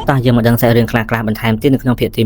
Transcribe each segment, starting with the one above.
តោះយើងមកដឹងសាច់រឿងខ្លះៗបន្ថែមទៀតនៅក្នុងភាគទី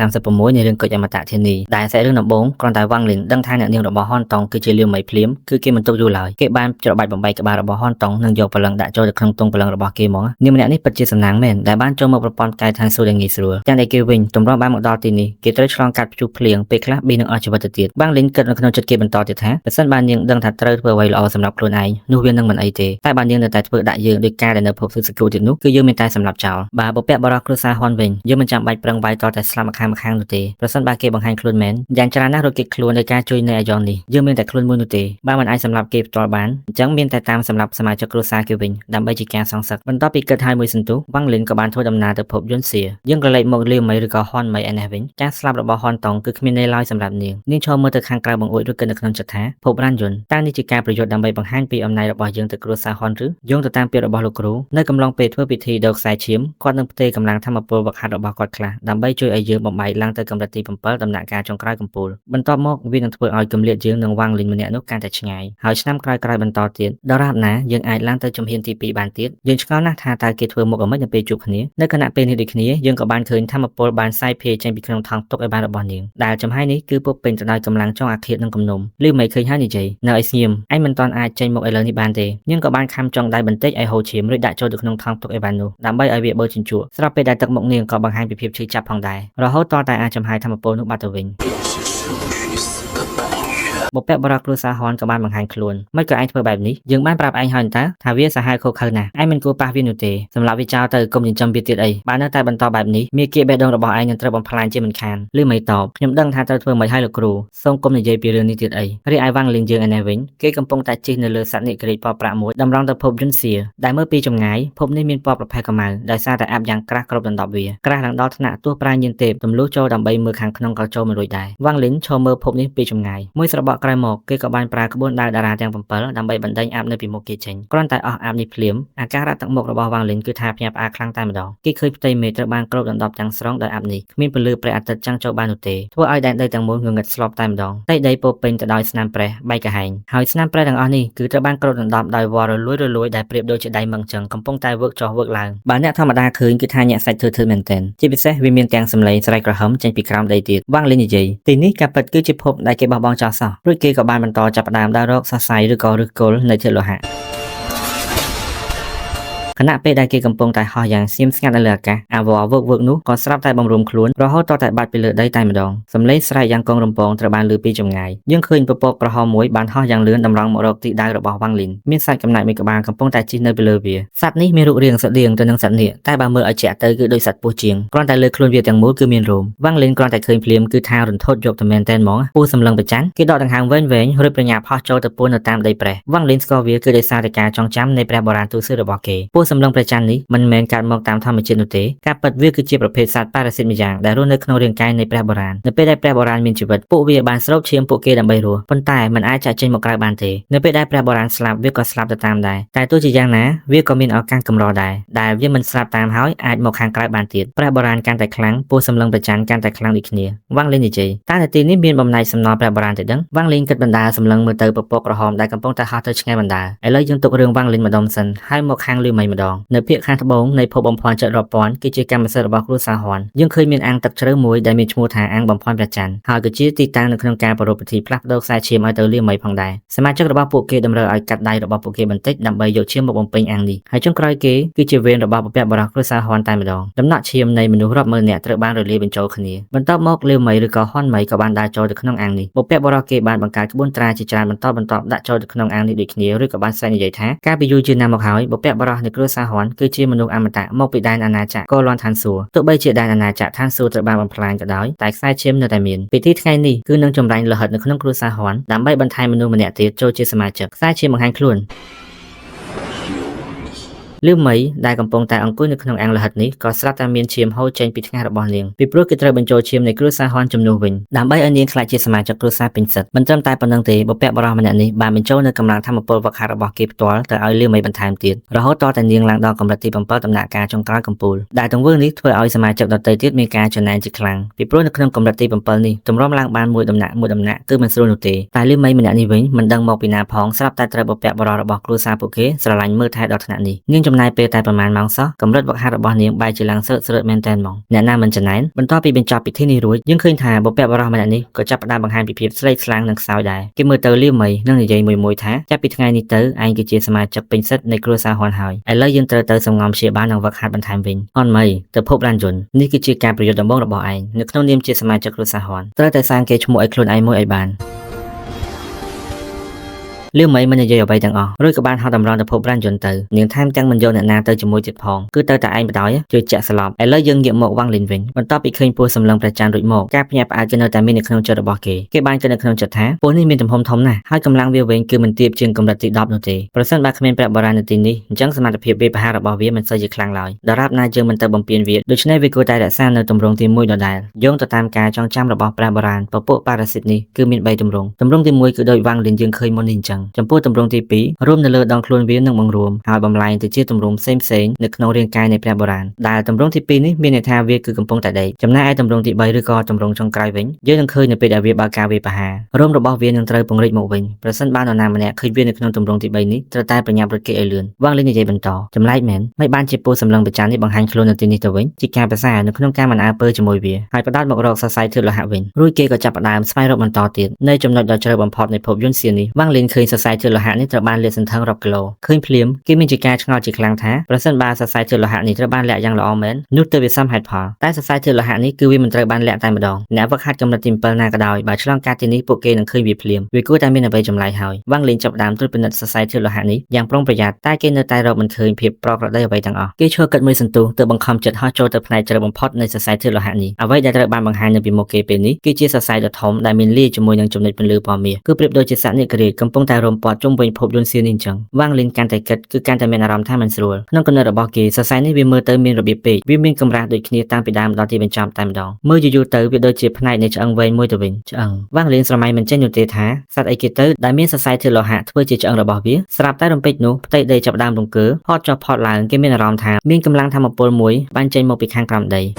136នៃរឿងកុចអមតៈធានីដែលសាច់រឿងដំបូងគ្រាន់តែវ៉ាងលិនដឹងថាអ្នកនាងរបស់ហ៊ុនតុងគឺជាលាវមីភ្លាមគឺគេមិនទុកយូរឡើយគេបានច្របាច់បំបីក្បាលរបស់ហ៊ុនតុងនិងយកព្រលឹងដាក់ចូលទៅក្នុងទង់ព្រលឹងរបស់គេមកនាងម្នាក់នេះពិតជាសំណាងមែនដែលបានចូលមកប្រព័ន្ធផ្កាយឋានសួគ៌យ៉ាងងាយស្រួលទាំងដែលគេវិញទម្រាំបានមកដល់ទីនេះគេត្រូវឆ្លងកាត់ព្យុះភ្លៀងពេលខ្លះប៊ីនឹងអស់ជីវិតទៅទៀតវ៉ាងលិនគិតនៅក្នុងចិត្តគេបន្តទៀតថាបើសិនបាននាងដឹងថាត្រូវធ្វើអ្វីល្អសម្រាប់ខ្លួនឯងនោះវានឹងមិនអីទេតែបើនាងនៅតែធ្វើដាក់យើងដោយការដែលនៅភពសឹកសកូទៀតនោះគឺយើងមានតែសម្រាប់ចោលបាទបុព្វបុរសគ្រួសារហ៊ុនវិញយើងមិនចាំបាច់ប្រឹងវាយតតែស្លាប់ម្ខាងនោះទេប្រសិនបើគេបង្ហាញខ្លួនមែនយ៉ាងច្រើនណាស់រត់គេចខ្លួនដោយការជួយនៅអាយ៉ងនេះយើងមានតែខ្លួនមួយនោះទេបើមិនអាចសម្រាប់គេផ្ទាល់បានអញ្ចឹងមានតែតាមសម្រាប់សមាជិកគ្រួសារគេវិញដើម្បីជាការសងសឹកបន្ទាប់ពីគិតហើយមួយសន្ទុះវ៉ាងលិនក៏បានធ្វើដំណើរទៅភពយន្តសៀយើងក៏លេចមកលាវមីឬក៏ហ៊ុនមីឯនេះវិញការស្លាប់របស់ហ៊ុនតុងគឺគ្មានន័យឡើយសម្រាប់នាងឈរមើលទៅខាងក្រៅបង្អួចឬក៏នៅក្នុងចិត្តថាភពរានយន្តតើនេះជាការប្រយុទ្ធដើម្បីបង្ហាញពីអំណាចរបស់យើងទៅគ្រួសារហ៊ុនឬយោងទៅតាមពាក្យរបស់លោកគ្រូនៅកំឡុងពេលធ្វើពិធីដូរខ្សែឈាមគាត់នឹងផ្ទេរកម្លាំងធម្មពលវឹកហាត់របស់គាត់ខ្លះដើម្បីជួយឲ្យយើងបំបែកឡើងទៅកម្រិតទី7ដំណាក់កាលចុងក្រោយកំពូលបន្ទាប់មកវានឹងធ្វើឲ្យគម្លាតយើងនឹងវ៉ាងលិនម្នាក់នោះកាន់តែឆ្ងាយហើយឆ្នាំក្រោយៗបន្តទៀតដរាបណាយើងអាចឡើងទៅជំហានទី2បានទៀតយើងឆ្ងល់ណាស់ថាតើគេធ្វើមុខអ្វីនៅពេលជួបគ្នានៅខណៈពេលនេះដូចគ្នាយើងក៏បានឃើញធម្មពលបានសាយភាយចេញពីក្នុងថង់ទុកឲ្យបានរបស់នាងដែលចំហាយនេះគឺពុកពេញទៅដោយកម្លាំងចង់អាឃាតនិងគំនុំលឺមិនឃើញហើយនិយាយនៅឲ្យស្ងៀមឯងមិនទាន់អាចចេញមកឥឡូវនេះបានទេនាងក៏បានខំចង់ដៃបន្តិចឲ្យហូរឈាមរួចដាក់ចូលទៅក្នុងថង់ទុកឲ្យបាននោះដើម្បីឲ្យវាបឺជញ្ជក់ស្រាប់ពេលដែលទឹកមុខនាងក៏បង្ហាញពីភាពឈឺចាប់ផងដែររហូតតតែអាចចំហាយធម្មពលនោះបាត់ទៅវិញបុព្វបុរសគ្រួសារហ៊ុនក៏បានបង្ហាញខ្លួនមិនក៏ឯងធ្វើបែបនេះយើងបានប្រាប់ឯងហើយតើថាវាសាហាវខុសខើណាស់ឯងមិនគួរប៉ះវានោះទេសម្រាប់វាចោលទៅកុំចិញ្ចឹមវាទៀតអីបើនៅតែបន្តបែបនេះមាគ៌ាបេះដូងរបស់ឯងនឹងត្រូវបំផ្លាញជាមិនខានឬមិនតបខ្ញុំដឹងថាត្រូវធ្វើមិនឲ្យលោកគ្រូសូមកុំនិយាយពីរឿងនេះទៀតអីរីឯវ៉ាងលិនយើងឯនេះវិញគេកំពុងតែជិះនៅលើសត្វនិករេតពណ៌ប្រាក់មួយតម្រង់ទៅភពយន្តសៀដែលមើលពីចម្ងាយភពនេះមានពណ៌ប្រផេះកម្ៅដោយសារតែអាប់យ៉ាងក្រាស់គ្រប់ដណ្ដប់វាក្រាស់ឡើងដល់ថ្នាក់ទោះប្រាញានទេពទម្លុះចូលដើម្បីមើលខាងក្នុងក៏ចូលមិនរួចដែរវ៉ាងលិនឈរមើលភពនេះពីចម្ងាយមួយស្របក់ក្រោយមកគេក៏បានប្រើក្បួនដាវតារាទាំង7ដើម្បីបណ្ដេញអាប់នៅពីមុខគេចេញគ្រាន់តែអស់អាប់នេះភ្លាមអាការៈទឹកមុខរបស់វ៉ាងលិនគឺថាភ្ញាក់ផ្អើលខ្លាំងតែម្ដងគេឃើញផ្ទៃមេឃត្រូវបានគ្របដណ្ដប់ទាំងស្រុងដោយអាប់នេះគ្មានពន្លឺព្រះអាទិត្យចាំងចូលបាននោះទេធ្វើឲ្យដែនដីទាំងមូលងងឹតស្លប់តែម្ដងផ្ទៃដីពោពេញទៅដោយស្នាមប្រេះបែកកាហែងហើយស្នាមប្រេះទាំងអស់នេះគឺត្រូវបានគ្របដណ្ដប់ដោយវល្លិរលួយដែលប្រៀបដូចជាដៃមឹងចឹងកំពុងតែវឹកចុះវឹកឡើងបើអ្នកធម្មតាឃើញគឺថាញាក់សាច់ធឺមែនទែនជាពិសេសវាមានទាំងសម្លេងស្រែកក្រហមចេញពីក្រោមដីទៀតវ៉ាងលិននិយាយទីនេះការពិតគឺជាភពដែលគេបោះបង់ចោលសោះរួចគេក៏បានបន្តចាប់ផ្ដើមដើររកសរសៃឬក៏ឫសគល់នៅធាតុលោហៈខណៈពេលដែលគេកំពុងតែហោះយ៉ាងស្ងៀមស្ងាត់នៅលើអាកាសអាវ៉វឹកនោះក៏ស្រាប់តែបំរុំខ្លួនរហូតតតែបាត់ពីលើដីតែម្ដងសំឡេងស្រែកយ៉ាងកងរំពងត្រូវបានឮពីចម្ងាយយើងឃើញពពកក្រហមមួយបានហោះយ៉ាងលឿនតម្រង់មករកទីដៅរបស់វ៉ាងលិនមានសាច់កំណាច់មួយក្បាលកំពុងតែជិះនៅពីលើវាសត្វនេះមានរូបរាងស្រដៀងទៅនឹងសត្វនាគតែបើមើលឲ្យជាក់ទៅគឺដូចសត្វពស់ជាងគ្រាន់តែលើខ្លួនវាទាំងមូលគឺមានរោមវ៉ាងលិនគ្រាន់តែឃើញភ្លាមគឺថារន្ធត់យកទៅមែនតែនហ្មងពស់សម្លឹងប្រច័ណ្ឌគេដកដង្ហើមវែងរួចប្រញាប់ហោះចូលទៅពួននៅតាមដីប្រេះវ៉ាងលិនស្គាល់វាគឺដោយសារតែការចងចាំនៃព្រះបុរាណទូសឺរបស់គេពស់សម្លឹងប្រច័ណ្ឌនេះមិនមែនកើតមកតាមធម្មជាតិនោះទេការពិតវាគឺជាប្រភេទសត្វប៉ារ៉ាស៊ីតម្យ៉ាងដែលរស់នៅក្នុងរាងកាយនៃព្រះបុរាណនៅពេលដែលព្រះបុរាណមានជីវិតពួកវាបានស្រូបឈាមពួកគេដើម្បីរស់ប៉ុន្តែมันអាចចាក់ចេញមកក្រៅបានទេនៅពេលដែលព្រះបុរាណស្លាប់វាក៏ស្លាប់ទៅតាមដែរតែទោះជាយ៉ាងណាវាក៏មានឱកាសកម្រដែរដែលវាមិនស្លាប់តាមហើយអាចមកខាងក្រៅបានទៀតព្រះបុរាណកាន់តែខ្លាំងពស់សម្លឹងប្រច័ណ្ឌកាន់តែខ្លាំងដូចគ្នាវ៉ាងលិននិយាយតែនៅទីនេះមានបំណែកសំណល់ព្រះបុរាណទៅដឹងវ៉ាងលិនគិតបណ្ដាសម្លឹងមើលទៅពពកក្រហមដែលកំពុងតែហោះទៅឆ្ងាយបណ្ដាឥឡូវយើងទុករឿងវ៉ាងលិនម្ដុំសិនហើយមកខាងលឺមីម្ដងនៅភាគខាងត្បូងនៃភពបំផន់ចិត្តរាប់ពាន់គឺជាកម្មសិទ្ធិរបស់គ្រួសារហ៊ុនយើងឃើញមានអាងទឹកជ្រៅមួយដែលមានឈ្មោះថាអាងបំផន់ព្រះច័ន្ទហើយក៏ជាទីតាំងនៅក្នុងការប្រារព្ធពិធីផ្លាស់ប្ដូរខ្សែឈាមឲ្យទៅលាមីផងដែរសមាជិករបស់ពួកគេតម្រូវឲ្យកាត់ដៃរបស់ពួកគេបន្តិចដើម្បីយកឈាមមកបំពេញអាងនេះហើយចុងក្រោយគេគឺជាវេនរបស់បុព្វបុរសគ្រួសារហ៊ុនតែម្ដងដំណាក់ឈាមនៃមនុស្សរាប់ម៉ឺននាក់ត្រូវបានរលាយបញ្ចូលគ្នាបន្ទាប់មកលាមីឬក៏ហ៊ុនមីក៏បានដើរចូលទៅក្នុងអាងនេះបុព្វបុរសគេបានបង្កើតក្បួនត្រាជាច្រើនបន្តដាក់ចូលទៅក្នុងអាងនេះដូចគ្នាឬក៏បានស្រែកនិយាយថាកាលពីយូរជាណាស់មកហើយបុព្វបុរសនៃគ្រួសារហ៊ុនគឺជាមនុស្សអមតៈមកពីដែនអាណាចក្រកូលានឋានសួគ៌ទោះបីជាដែនអាណាចក្រឋានសួគ៌ត្រូវបានបំផ្លាញក៏ដោយតែខ្សែឈាមនៅតែមានពិធីថ្ងៃនេះគឺនឹងចម្រាញ់លិខិតនៅក្នុងគ្រួសារហ៊ុនដើម្បីបន្ថែមមនុស្សម្នាក់ទៀតចូលជាសមាជិកខ្សែឈាមបង្ហាញខ្លួនលឺមីដែលកំពុងតែអង្គុយនៅក្នុងអាងលិខិតនេះក៏ស្រាប់តែមានឈាមហូរចេញពីថ្ងាសរបស់នាងពីព្រោះគេត្រូវបញ្ចូលឈាមនៃគ្រួសារហ៊ុនជំនួសវិញដើម្បីឲ្យនាងក្លាយជាសមាជិកគ្រួសារពេញសិទ្ធិមិនត្រឹមតែប៉ុណ្្នឹងទេបុព្វបុរសម្នាក់នេះបានបញ្ចូលនៅកម្លាំងធម្មពលវឹកហាត់របស់គេផ្ទាល់ទៅឲ្យលឺមីបន្ថែមទៀតរហូតតតែនាងឡើងដល់កម្រិតទី7ដំណាក់កាលចុងក្រោយកំពូលដែលទង្វើនេះធ្វើឲ្យសមាជិកដទៃទៀតមានការចំណែនជាខ្លាំងពីព្រោះនៅក្នុងកម្រិតទី7នេះទម្រាំឡើងបានមួយដំណាក់គឺមិនស្រួលនោះទេតែលឺមីម្នាក់នេះវិញមិនដឹងមកពីណាផងស្រាប់តែត្រូវបុព្វបុរសរបស់គ្រួសារពួកគេស្រឡាញ់មើលថែដល់ថ្នាក់នេះនាង ចំណាយពេលតែប្រមាណម៉ោងសោះកម្រិតវឹកហាត់របស់នាងបែរជាឡើងស្រើតមែនតែនហ្មងអ្នកណាមិនចំណែនបន្ទាប់ពីបញ្ចប់ពិធីនេះរួចយើងឃើញថាបុព្វបុរសម្នាក់នេះក៏ចាប់ផ្ដើមបង្ហាញពីភាពស្លេកស្លាំងនិងខ្សោយដែរគេមើលទៅលាវមីនិងនិយាយមួយថាចាប់ពីថ្ងៃនេះទៅឯងគឺជាសមាជិកពេញសិទ្ធនៃគ្រួសារហ៊ុនហើយឥឡូវយើងត្រូវទៅសំងំព្យាបាលនិងវឹកហាត់បន្ថែមវិញហ៊ុនមីទៅភពរានយន្តនេះគឺជាការប្រយុទ្ធដំបូងរបស់ឯងនៅក្នុងនាមជាសមាជិកគ្រួសារហ៊ុនត្រូវតែសាងគេឈ្មោះឲ្យខ្លួនឯងមួយឲ្យបានលាវមីមិននិយាយអ្វីទាំងអស់រួចក៏បានហត់តម្រង់ទៅភពរានយន្តទៅនាងថែមទាំងមិនយកអ្នកណាទៅជាមួយទៀតផងគឺទៅតែឯងបដ ாய் ជួយចាក់ស្លាប់ឥឡូវយើងងាកមកវ៉ាងលីនវិញបន្ទាប់ពីឃើញពស់សម្លឹងព្រះច័ន្ទរួចមកការភ្ញាក់ផ្អើលគឺនៅតែមាននៅក្នុងចិត្តរបស់គេបានគិតនៅក្នុងចិត្តថាពស់នេះមានទំហំធំណាស់ហើយកម្លាំងវាវិញគឺមិនទាបជាងកម្រិតទី10នោះទេប្រសិនបើគ្មានព្រះបរាណនៅទីនេះអញ្ចឹងសមត្ថភាពវាបហារបស់វាមិនសូវជាខ្លាំងឡើយដរាបណាយើងមិនទៅបំពេញវាដូច្នេះវាគួរតែរក្សានៅទម្រង់ទី1ដដែលយោងទៅតាមការចងចាំរបស់ព្រះបរាណពពួកប៉ារ៉ាស៊ីតនេះគឺមាន3ទម្រង់ទម្រង់ទី1គឺដោយវ៉ាងលីនយើងឃើញមុននេះអញ្ចឹងចំពោះទម្រង់ទី2រួមនៅលើដងខ្លួនវានឹងបង្រួមហើយបំលែងទៅជាទម្រង់ផ្សេងៗនៅក្នុងរាងកាយនៃព្រះបរាណដែលទម្រង់ទី2នេះមានន័យថាវាគឺកំពុងតែដេកចំណែកឯទម្រង់ទី3ឬក៏ទម្រង់ចុងក្រោយវិញយើងនឹងឃើញនៅពេលដែលវាបើកការវាបហារោមរបស់វានឹងត្រូវពង្រីកមកវិញប្រសិនបើនរណាម្នាក់ឃើញវានៅក្នុងទម្រង់ទី3នេះត្រូវតែប្រញាប់រត់គេឲ្យលឿនវ៉ាងលីននិយាយបន្តចម្លែកមែនមិនបានជាពូសម្លឹងប្រច័ណ្ឌនេះបង្ហាញខ្លួននៅទីនេះទៅវិញជាការប្រសើរនៅក្នុងការមិនអើពើជាមួយវាហើយផ្ដោតមករកសរសៃធឿបលោហៈវិញរួចគេក៏ចាប់ផ្ដើមស្វែងរកបន្តទៀតនៅចំណុចដ៏ជ្រៅបំផុតនៃភពយន្តសៀននេះវ៉ាងលីនឃើញសរសៃធឿបលោហៈនេះត្រូវបានលាតសន្ធឹងរាប់គីឡូឃើញភ្លាមគេមានជាការឆ្ងល់ជាខ្លាំងថាប្រសិនបើសរសៃធឿបលោហៈនេះត្រូវបានលាក់យ៉ាងល្អមែននោះទើបវាសមហេតុផលតែសរសៃធឿបលោហៈនេះគឺវាមិនត្រូវបានលាក់តែម្ដងអ្នកវឹកហាត់កម្រិតទី7ណាក៏ដោយបើឆ្លងកាត់ទីនេះពួកគេនឹងឃើញវាភ្លាមវាគួរតែមានអ្វីចម្លែកហើយវ៉ាងលីនចាប់ផ្ដើមត្រួតពិនិត្យសរសៃធឿបលោហៈនេះយ៉ាងប្រុងប្រយ័ត្នតែគេនៅតែរកមិនឃើញភាពប្រក្រតីអ្វីទាំងអស់គេឈរគិតមួយសន្ទុះទើបបង្ខំចិត្តហោះចូលទៅផ្នែកជ្រៅបំផុតនៃសរសៃធឿបលោហៈនេះអ្វីដែលត្រូវបានបង្ហាញនៅពីមុខគេពេលនេះគឺជាសរសៃដ៏ធំដែលមានលាយជាមួយនឹងចំណុចពន្លឺពណ៌មាសគឺប្រៀបដូចជាសត្វនាគរាជកំពុងតែរំពាត់ជុំវិញភពយន្តសៀននេះអញ្ចឹងវ៉ាងលីនកាន់តែគិតគឺកាន់តែមានអារម្មណ៍ថាមិនស្រួលក្នុងគំនិតរបស់គេសរសៃនេះវាមើលទៅមានរបៀបពេកវាមានកម្រាស់ដូចគ្នាតាំងពីដើមដល់ទីបញ្ចប់តែម្ដងមើលយូរៗទៅវាដូចជាផ្នែកនៃឆ្អឹងវែងមួយទៅវិញឆ្អឹងវ៉ាងលីនស្រមៃមិនចេញនោះទេថាសត្វអីគេទៅដែលមានសរសៃធឿបលោហៈធ្វើជាឆ្អឹងរបស់វាស្រាប់តែរំពេចនោះផ្ទៃដីចាប់ដើមរង្គើផតចុះផតឡើងគេមានអារម្មណ៍ថាមានកម្លាំងធម្មពលមួយបានចេញមកពីខាងក្រោមដី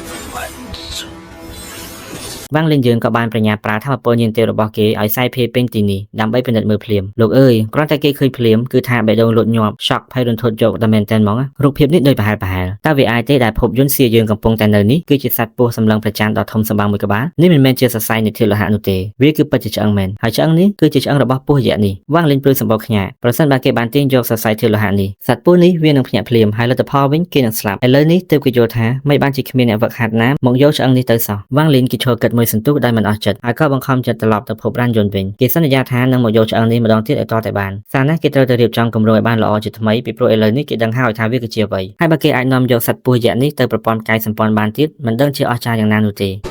វ៉ាងលីនយើងក៏បានប្រញាប់ប្រើធម៌ពលញៀនទេរបស់គេឲ្យសាយភាពេញទីនេះដើម្បីពិនិត្យមើលភ្លាមលោកអើយគ្រាន់តែគេឃើញភ្លាមគឺថាបេះដូងលូតញាប់ឆក់ភ័យរន្ធត់យកតែមែនតែនហ្មងរូបភាពនេះដូចប្រហែលតើវាអាចទេដែលភពយន្តសៀយើងកំពុងតែនៅនេះគឺជាសត្វពស់សម្លឹងប្រច័ណ្ឌដ៏ធំសម្បើមមួយក្បាលនេះមិនមែនជាសរសៃនៃធឿបលោហៈនោះទេវាគឺពិតជាឆ្អឹងមែនហើយឆ្អឹងនេះគឺជាឆ្អឹងរបស់ពស់យក្សនេះវ៉ាងលីនព្រឺសម្បល់ខ្ញាក់ប្រសិនបើគេបានទាញយកសរសៃធឿបលោហៈនេះសត្វពស់នេះវានឹងភ្ញាក់ភ្លាមហើយលទ្ធផលវិញគេនឹងស្លាប់ឥឡូវនេះទើបគេយល់ថាមិនបានជាគ្មានអ្នកវឹកហាត់ណាមកយកឆ្អឹងនេះទៅសោះវ៉ាងលីនគេឈរគិតមួយសន្ទុះដោយមិនអស់ចិត្តក៏បង្ខំចិត្តត្រឡប់ទៅភពរានយន្តវិញគេសន្យាថានឹងមកយកឆ្អឹងនេះម្ដងទៀតឲ្យតតែបានសារណាគេត្រូវតែរៀបចំគម្រោងឲ្យបានល្អជាថ្មីពីព្រោះឥឡូវនេះគេដឹងហើយថាវាគឺជាអ្វីហើយបើគេអាចនាំយកសត្វពស់យក្សនេះទៅប្រព័ន្ធកាយសម្ព័ន្ធបានទៀតមិនដឹងជាអស្ចារ្យយ៉ាងណានោះទេ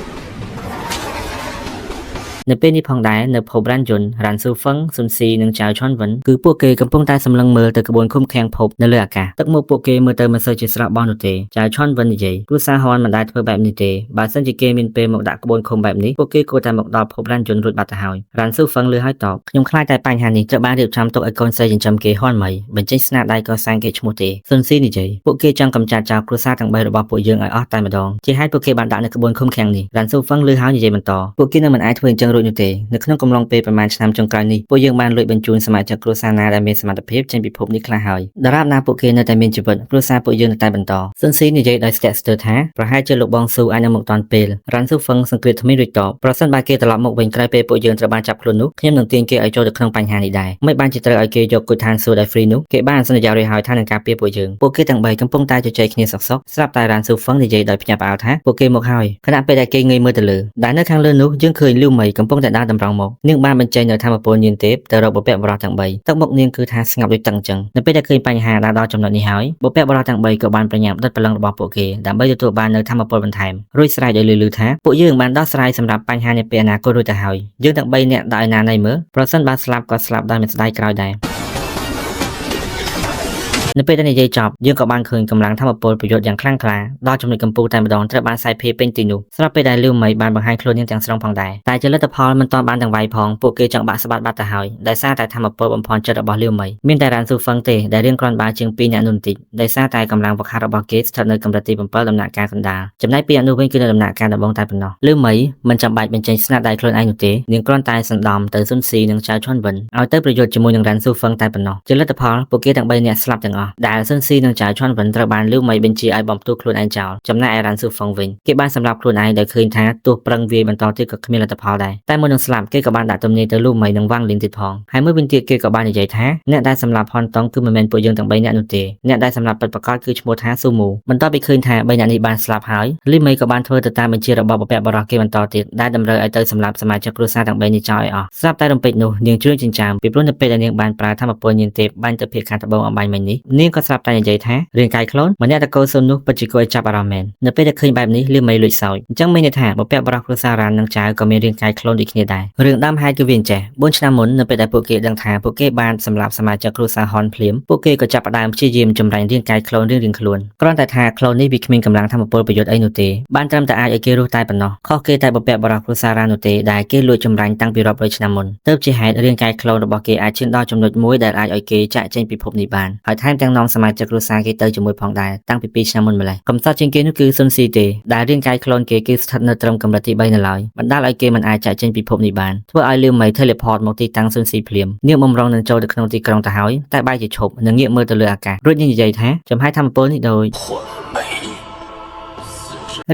នៅពេលនេះផងដែរនៅភពរានយន្តរ៉ាន់ស៊ូហ្វឹងស៊ុនស៊ីនិងចៅឈុនវិនគឺពួកគេកំពុងតែសម្លឹងមើលទៅក្បួនឃុំឃាំងភពនៅលើអាកាសទឹកមុខពួកគេមើលទៅមិនសូវជាស្រស់បោះនោះទេចៅឈុនវិននិយាយគ្រួសារហ៊ុនមិនដែលធ្វើបែបនេះទេបើសិនជាគេមានពេលមកដាក់ក្បួនឃុំបែបនេះពួកគេគួរតែមកដល់ភពរានយន្តរួចបាត់ទៅហើយរ៉ាន់ស៊ូហ្វឹងលើឲ្យតបខ្ញុំខ្លាចតែបញ្ហានេះត្រូវបានរៀបចំទុកឲ្យកូនស្រីចិញ្ចឹមគេហ៊ុនមីបញ្ចេញស្នាដៃកសាងគេឈ្មោះទេស៊ុនស៊ីនិយាយពួកគេចង់កម្ចាត់ចោលគ្រួសារទាំង3របស់ពួកយើងឲ្យអស់តែម្ដងជាហេតុពួកគេបានដាក់នៅក្បួនឃុំឃាំងនេះរ៉ាន់ស៊ូហ្វឹងលើហើយនិយាយបន្តពួកគេនឹងមិនអាចធ្វើអញ្ចឹងរួចនោះទេនៅក្នុងកំឡុងពេលប្រមាណឆ្នាំចុងក្រោយនេះពួកយើងបានលួចបញ្ជូនសមាជិកគ្រួសារណាដែលមានសមត្ថភាពចេញពីភពនេះខ្លះហើយដរាបណាពួកគេនៅតែមានជីវិតគ្រួសារពួកយើងនៅតែបន្តស៊ុនស៊ីនិយាយដោយស្ទាក់ស្ទើរថាប្រហែលជាលោកបងស៊ូអាចនឹងមកតាន់ពេលរ៉ាន់ស៊ូហ្វឹងសង្កេតថ្មីរួចតបប្រសិនបើគេត្រឡប់មកវិញក្រោយពេលពួកយើងត្រូវបានចាប់ខ្លួននោះខ្ញុំនឹងទាញគេឲ្យចូលទៅក្នុងបញ្ហានេះដែរមិនបានជាត្រូវឲ្យគេយកគុយឋានសួគ៌ដែលហ្វ្រីនោះគេបានសន្យារួចហើយថានឹងការពារពួកយើងពួកគេទាំង3កំពុងតែជជែកគ្នាសក់ស្រាប់តែរ៉ាន់ស៊ូហ្វឹងនិយាយដោយភ្ញាក់ផ្អើលថាពួកគេមកហើយខណៈពេលដែលគេងើយមើលទៅលើដែលនៅខាងលើនោះយើងឃើញលីវមីកំពុងតែដើរតម្រង់មកនាងបានបញ្ចេញនៅធម៌ពលញៀនទេពទៅរកបុព្វបុរសទាំង3ទឹកមុខនាងគឺថាស្ងប់ដូចទឹកអញ្ចឹងនៅពេលដែលឃើញបញ្ហាដល់ចំណុចនេះហើយបុព្វបុរសទាំង3ក៏បានប្រញាប់ដុតព្រលឹងរបស់ពួកគេដើម្បីទទួលបាននៅធម៌ពលបន្ថែមរួចស្រែកឲ្យលឺថាពួកយើងបានដោះស្រាយសម្រាប់បញ្ហានាពេលអនាគតរួចទៅហើយយើងទាំង3នាក់ដោយណាណៃមើលប្រសិនបើស្លាប់ក៏ស្លាប់ដោយមិនស្ដាយក្រោយដែរនៅពេលដែលនិយាយចប់យើងក៏បានឃើញកម្លាំងធម្មពលប្រយុទ្ធយ៉ាងខ្លាំងក្លាដល់ចំណុចកំពូលតែម្ដងត្រូវបានសាយភាពេញទីនោះស្រាប់ពេលដែលលីវមីបានបង្ហាញខ្លួននាងទាំងស្រុងផងដែរតែជាលទ្ធផលមិនទាន់បានទាំងវាយផងពួកគេចង់បាក់ស្បាត់បាត់ទៅហើយដោយសារតែធម្មពលបំផន់ចិត្តរបស់លីវមីមានតែរ៉ាន់ស៊ូហ្វឹងទេដែលរៀងគ្រាន់បើជាង2អ្នកនោះបន្តិចដោយសារតែកម្លាំងវឹកហាត់របស់គេស្ថិតនៅកម្រិតទី7ដំណាក់កាលកណ្ដាលចំណែកពីអ្នកនោះវិញគឺនៅដំណាក់កាលដំបូងតែប៉ុណ្ណោះលីវមីមិនចាំបាច់បញ្ចេញស្នាដៃខ្លួនឯងនោះទេនាងគ្រាន់តែសណ្ដំទៅស៊ុនស៊ីនិងចៅឈុនវិនឲ្យទៅប្រយុទ្ធជាមួយនឹងរ៉ាន់ស៊ូហ្វឹងតែប៉ុណ្ណោះជាលទ្ធផលពួកគេទាំង3នាក់ស្លាប់ទាំងអ អស់ដែលស៊ុនស៊ីនិងចៅឈុនវិនត្រូវបានលឺមីបញ្ជាឲ្យបំផ្ទុះខ្លួនឯងចោលចំណែកឯរ៉ាន់ស៊ូហ្វុងវិញគេបានសម្លាប់ខ្លួនឯងដោយឃើញថាទោះប្រឹងវាយបន្តទៀតក៏គ្មានលទ្ធផលដែរតែមុននឹងស្លាប់គេក៏បានដាក់ទំនាយទៅលឺមីនិងវ៉ាងលីនទៀតផងហើយមួយវិញទៀតគេក៏បាននិយាយថាអ្នកដែលសម្លាប់ហុនតុងគឺមិនមែនពួកយើងទាំង3នាក់នោះទេអ្នកដែលសម្លាប់ពិតប្រាកដគឺឈ្មោះថាស៊ូមូបន្ទាប់ពីឃើញថា3នាក់នេះបានស្លាប់ហើយលីមីក៏បានធ្វើទៅតាមបញ្ជារបស់បព្វបុរសគេបន្តទៀតដែលតម្រូវឲ្យទៅសម្លាប់សមាជិកគ្រួសារទាំង3នេះចោលឲ្យអស់ស្រាប់តែរំពេចនោះនាងជ្រឿនចិញ្ចាំពីព្រោះនៅពេលដែលនាងបានប្រើធម្មពលញៀនទេពបាញ់ទៅភាគខាងត្បូងអបាញ់មិញនេះនាងក៏ស្រាប់តែនិយាយថារាងកាយខ្លួនម្នាក់តកូលស៊ុននោះពិតជាគួរឲ្យចាប់អារម្មណ៍មែននៅពេលដែលឃើញបែបនេះលីមីលួចសោយអញ្ចឹងមានន័យថាបព្វបុរសគ្រួសាររ៉ាននិងចៅក៏មានរាងកាយខ្លួនដូចគ្នាដែររឿងដើមហេតុគឺវាអញ្ចេះ4ឆ្នាំមុននៅពេលដែលពួកគេដឹងថាពួកគេបានសម្លាប់សមាជិកគ្រួសារហុនភ្លាមពួកគេក៏ចាប់ផ្ដើមព្យាយាមចម្រាញ់រាងកាយខ្លួនរៀងៗខ្លួនគ្រាន់តែថាខ្លួននេះវាគ្មានកម្លាំងធម្មពលប្រយុទ្ធអីនោះទេបានត្រឹមតែអាចឲ្យគេរស់តែប៉ុណ្ណោះខុសគេតែបព្វបុរសគ្រួសាររ៉ាននោះទេដែលគេលួចចម្រាញ់តាំងពីរាប់រយឆ្នាំមុនទើបជាហេតុរាងកាយខ្លួនរបស់គេអាចឈានដល់ចំណុចមួយដែលអាចឲ្យគេចាក់ចេញពីភពនេះបានហើយថែមទាំងនាំសមាជិកគ្រួសារគេទៅជាមួយផងដែរតាំងពី2ឆ្នាំមុនម្ល៉េះកំសត់ជាងគេនោះគឺស៊ុនស៊ីទេដែលរាងកាយខ្លួនគេគឺស្ថិតនៅត្រឹមកម្រិតទី3នៅឡើយបណ្ដាលឲ្យគេមិនអាចចាក់ចេញពីភពនេះបានធ្វើឲ្យលឿមី teleport មកទីតាំងស៊ុនស៊ីភ្លាមនាងបំរុងនឹងចូលទៅក្នុងទីក្រុងទៅហើយតែបែរជាឈប់និងងាកមើលទៅលើអាកាសរួចនាងនិយាយថាចំហាយធម្មពលនេះដូច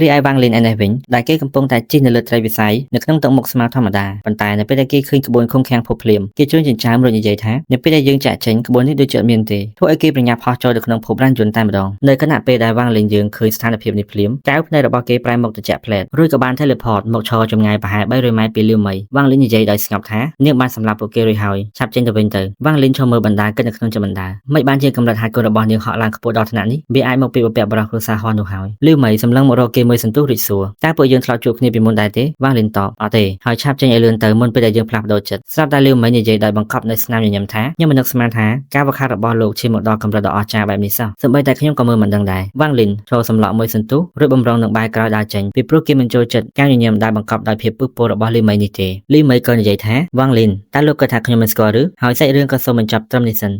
រីឯវ៉ាងលីនឯនេះវិញដែលគេកំពុងតែជិះនៅលើត្រីវិស័យនៅក្នុងទឹកមុខស្មៅធម្មតាប៉ុន្តែនៅពេលដែលគេឃើញក្បួនឃុំឃាំងភពភ្លាមគេជួនចិញ្ចើមរួចនិយាយថានៅពេលដែលយើងចាក់ចេញក្បួននេះដូចជាអត់មានទេធ្វើឲ្យគេប្រញាប់ហោះចូលទៅក្នុងភពរ៉ានយន្តតែម្ដងនៅខណៈពេលដែលវ៉ាងលីនយើងឃើញស្ថានភាពនេះភ្លាមកែវភ្នែករបស់គេប្រែមកត្រជាក់ផ្លែតរួចក៏បាន teleport មកឈរចម្ងាយប្រហែល300ម៉ែត្រពីលឿមីវ៉ាងលីននិយាយដោយស្ងប់ថានាងបានសម្លាប់ពួកគេរួចហើយឆាប់ចេញទៅវិញទៅវ៉ាងលីនឈរមើលបណ្ដាគិតនៅក្នុងចិត្តបណ្ដាមិនបានជាកម្រិតហាត់គុណរបស់នាងហក់ឡើងខ្ពស់ដល់ថ្នាក់នេះវាអាចមកពីបព្វបុរសគ្រួសារហោះនោះហើយលឿមីសម្លឹងមករកគេមួយសន្ទុះរួចសួរតើពួកយើងធ្លាប់ជួបគ្នាពីមុនដែរទេវ៉ាងលីនតបអត់ទេហើយឆាប់ចេញឲ្យលឿនទៅមុនពេលដែលយើងផ្លាស់ប្ដូរចិត្តស្រាប់តែលឿមីនិយាយដោយបង្កប់នៅស្នាមញញឹមថាខ្ញុំមិននឹកស្មានថាការវឹកហាត់របស់លោកឈានមកដល់កម្រិតដ៏អស្ចារ្យបែបនេះសោះសូម្បីតែខ្ញុំក៏មើលមិនដឹងដែរវ៉ាងលីនចូលសម្លក់មួយសន្ទុះរួចបំរុងនឹងបែរក្រោយដើរចេញពីព្រោះគេមិនចូលចិត្តការញញឹមដែលបង្កប់ដោយភាពពឹសពោះរបស់លីមីនេះទេលីមីក៏និយាយថាវ៉ាងលីនតើលោកគិតថាខ្ញុំមិនស្គាល់ឬហើយសាច់រឿងក៏សូមបញ្ចប់ត្រឹមនេះសិន